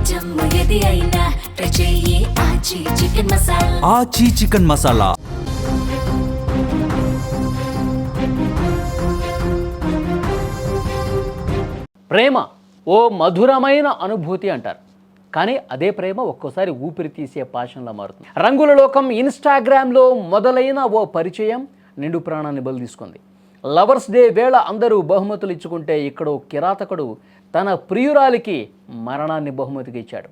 జమ్ము ఏది అయినా ట్రై చెయ్యి ఆచి చికెన్ మసాలా. ఆచి చికెన్ మసాలా. ప్రేమ ఓ మధురమైన అనుభూతి అంటారు, కానీ అదే ప్రేమ ఒక్కోసారి ఊపిరి తీసే పాషంలా మారుతుంది. రంగుల లోకం ఇన్స్టాగ్రామ్లో మొదలైన ఓ పరిచయం నిండు ప్రాణాన్ని బలి తీసుకుంది. లవర్స్ డే వేళ అందరూ బహుమతులు ఇచ్చుకుంటే ఇక్కడో కిరాతకుడు తన ప్రియురాలికి మరణాన్ని బహుమతికి ఇచ్చాడు.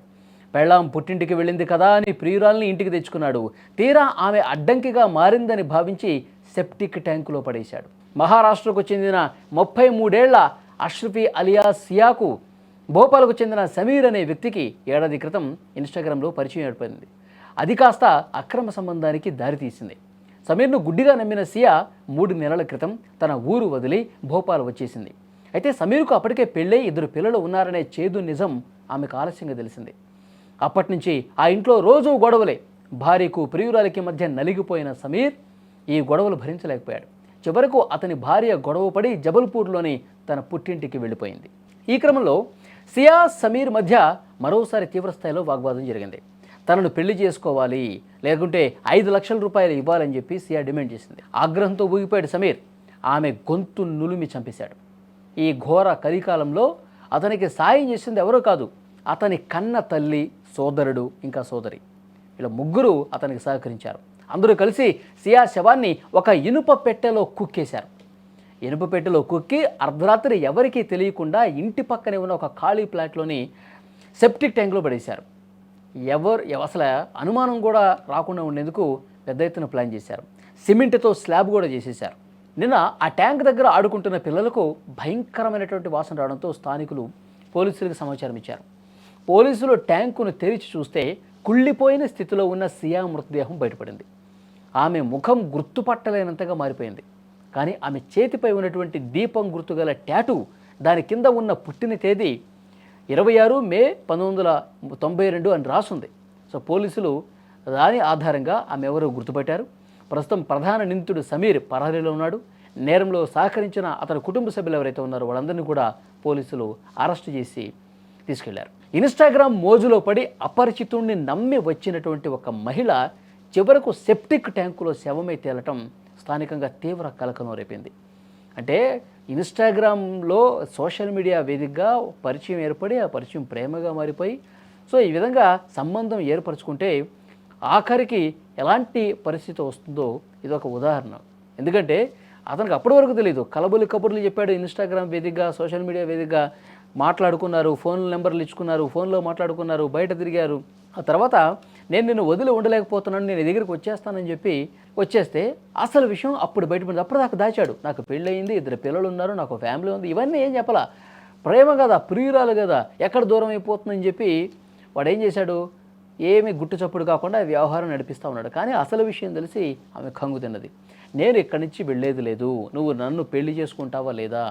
పెళ్ళాం పుట్టింటికి వెళ్ళింది కదా అని ప్రియురాల్ని ఇంటికి తెచ్చుకున్నాడు. తీరా ఆమె అడ్డంకిగా మారిందని భావించి సెప్టిక్ ట్యాంకులో పడేశాడు. మహారాష్ట్రకు చెందిన 33 ఏళ్ల అష్రఫీ అలియా సియాకు భోపాల్కు చెందిన సమీర్ అనే వ్యక్తికి ఏడాది క్రితం ఇన్స్టాగ్రామ్లో పరిచయం ఏర్పడింది. అది కాస్త అక్రమ సంబంధానికి దారితీసింది. సమీర్ను గుడ్డిగా నమ్మిన సియా 3 నెలల క్రితం తన ఊరు వదిలి భోపాల్ వచ్చేసింది. అయితే సమీర్కు అప్పటికే పెళ్ళై 2 పిల్లలు ఉన్నారనే చేదు నిజం ఆమెకు ఆలస్యంగా తెలిసింది. అప్పటి నుంచి ఆ ఇంట్లో రోజూ గొడవలే. భార్యకు ప్రియురాలికి మధ్య నలిగిపోయిన సమీర్ ఈ గొడవలు భరించలేకపోయాడు. చివరకు అతని భార్య గొడవపడి జబల్పూర్లోని తన పుట్టింటికి వెళ్ళిపోయింది. ఈ క్రమంలో సియా సమీర్ మధ్య మరోసారి తీవ్రస్థాయిలో వాగ్వాదం జరిగింది. తనను పెళ్లి చేసుకోవాలి, లేకుంటే 5 లక్షల రూపాయలు ఇవ్వాలని చెప్పి సియా డిమాండ్ చేసింది. ఆగ్రహంతో ఊగిపోయాడు సమీర్. ఆమె గొంతు నులిమి చంపేశాడు. ఈ ఘోర కలికాలంలో అతనికి సాయం చేసింది ఎవరో కాదు, అతని కన్న తల్లి, సోదరుడు, ఇంకా సోదరి. ఇలా ముగ్గురు అతనికి సహకరించారు. అందరూ కలిసి సియా శవాన్ని ఒక ఇనుప పెట్టెలో కుక్కేశారు. ఇనుప పెట్టెలో కుక్కి అర్ధరాత్రి ఎవరికీ తెలియకుండా ఇంటి పక్కనే ఉన్న ఒక ఖాళీ ప్లాట్లోని సెప్టిక్ ట్యాంక్లో పడేశారు. అసలు అనుమానం కూడా రాకుండా ఉండేందుకు పెద్ద ఎత్తున ప్లాన్ చేశారు. సిమెంట్తో స్లాబ్ కూడా చేసేశారు. నిన్న ఆ ట్యాంక్ దగ్గర ఆడుకుంటున్న పిల్లలకు భయంకరమైనటువంటి వాసన రావడంతో స్థానికులు పోలీసులకు సమాచారం ఇచ్చారు. పోలీసులు ట్యాంకును తెరిచి చూస్తే కుళ్ళిపోయిన స్థితిలో ఉన్న సియా మృతదేహం బయటపడింది. ఆమె ముఖం గుర్తుపట్టలేనంతగా మారిపోయింది. కానీ ఆమె చేతిపై ఉన్నటువంటి దీపం గుర్తుగల టాటూ, దాని కింద ఉన్న పుట్టిన తేదీ 26 మే 1992 అని రాసుంది. సో పోలీసులు దాని ఆధారంగా ఆమె ఎవరో గుర్తుపట్టారు. ప్రస్తుతం ప్రధాన నిందితుడు సమీర్ పరారీలో ఉన్నాడు. నేరంలో సహకరించిన అతని కుటుంబ సభ్యులు ఎవరైతే ఉన్నారో వాళ్ళందరినీ కూడా పోలీసులు అరెస్ట్ చేసి తీసుకెళ్లారు. ఇన్స్టాగ్రామ్ మోజులో పడి అపరిచితుడిని నమ్మి వచ్చినటువంటి ఒక మహిళ చివరకు సెప్టిక్ ట్యాంకులో శవమై తేలటం స్థానికంగా తీవ్ర కలకలం రేపింది. అంటే ఇన్స్టాగ్రామ్లో సోషల్ మీడియా వేదికగా పరిచయం ఏర్పడి ఆ పరిచయం ప్రేమగా మారిపోయి, సో ఈ విధంగా సంబంధం ఏర్పరచుకుంటే ఆఖరికి ఎలాంటి పరిస్థితి వస్తుందో ఇదొక ఉదాహరణ. ఎందుకంటే అతనికి అప్పటి వరకు తెలియదు. కలబులి కబుర్లు చెప్పాడు. ఇన్స్టాగ్రామ్ వేదికగా, సోషల్ మీడియా వేదికగా మాట్లాడుకున్నారు, ఫోన్ నెంబర్లు ఇచ్చుకున్నారు, ఫోన్లో మాట్లాడుకున్నారు, బయట తిరిగారు. ఆ తర్వాత నేను నిన్ను వదిలి ఉండలేకపోతున్నాను, నేను దగ్గరికి వచ్చేస్తానని చెప్పి వచ్చేస్తే అసలు విషయం అప్పుడు బయటపడింది. అప్పుడు దాకా దాచాడు. నాకు పెళ్ళయింది, 2 పిల్లలు ఉన్నారు, నాకు ఫ్యామిలీ ఉంది, ఇవన్నీ ఏం చెప్పాలా. ప్రేమ కదా, ప్రియురాలు కదా, ఎక్కడ దూరం అయిపోతుందని చెప్పి వాడు ఏం చేశాడు, ఏమీ గుట్టు చప్పుడు కాకుండా వ్యవహారం నడిపిస్తూ ఉన్నాడు. కానీ అసలు విషయం తెలిసి ఆమె కంగు తిన్నది. నేను ఇక్కడి నుంచి వెళ్ళేది లేదు, నువ్వు నన్ను పెళ్లి చేసుకుంటావా లేదా,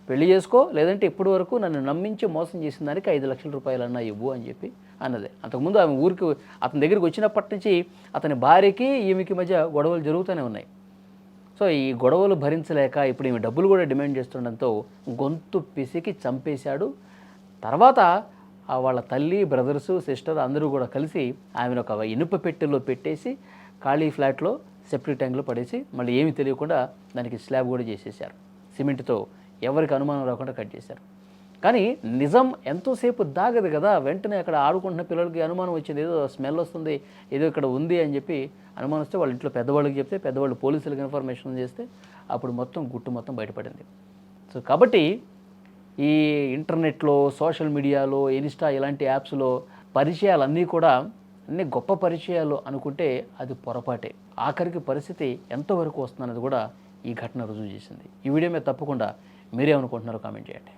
పెళ్లి చేసుకో, లేదంటే ఇప్పటి వరకు నన్ను నమ్మించి మోసం చేసిన దానికి 5 లక్షల రూపాయలన్నా ఇవ్వు అని చెప్పి అన్నది. అంతకుముందు ఆమె ఊరికి అతని దగ్గరికి వచ్చినప్పటి నుంచి అతని భార్యకి ఈమెకి మధ్య గొడవలు జరుగుతూనే ఉన్నాయి. సో ఈ గొడవలు భరించలేక ఇప్పుడు ఈమె డబ్బులు కూడా డిమాండ్ చేస్తుండడంతో గొంతు పిసికి చంపేశాడు. తర్వాత వాళ్ళ తల్లి, బ్రదర్సు, సిస్టర్ అందరూ కూడా కలిసి ఆమెను ఒక ఇనుప పెట్టెలో పెట్టేసి ఖాళీ ఫ్లాట్లో సెప్టిక్ ట్యాంక్లో పడేసి మళ్ళీ ఏమీ తెలియకుండా దానికి స్లాబ్ కూడా చేసేసారు. సిమెంట్తో ఎవరికి అనుమానం రాకుండా కట్ చేశారు. కానీ నిజం ఎంతోసేపు దాగదు కదా. వెంటనే అక్కడ ఆడుకుంటున్న పిల్లలకి అనుమానం వచ్చింది, ఏదో స్మెల్ వస్తుంది, ఏదో ఇక్కడ ఉంది అని చెప్పి అనుమానిస్తే వాళ్ళ ఇంట్లో పెద్దవాళ్ళకి చెప్తే పెద్దవాళ్ళు పోలీసులకు ఇన్ఫర్మేషన్ చేస్తే అప్పుడు మొత్తం గుట్టు మొత్తం బయటపడింది. సో కాబట్టి ఈ ఇంటర్నెట్లో, సోషల్ మీడియాలో, ఇన్స్టా ఇలాంటి యాప్స్లో పరిచయాలన్నీ కూడా అన్ని గొప్ప పరిచయాలు అనుకుంటే అది పొరపాటే. ఆఖరికి పరిస్థితి ఎంతవరకు వస్తుందన్నది కూడా ఈ ఘటన రుజువు చేసింది. ఈ వీడియో మీద తప్పకుండా మీరేమనుకుంటున్నారో కామెంట్ చేయండి.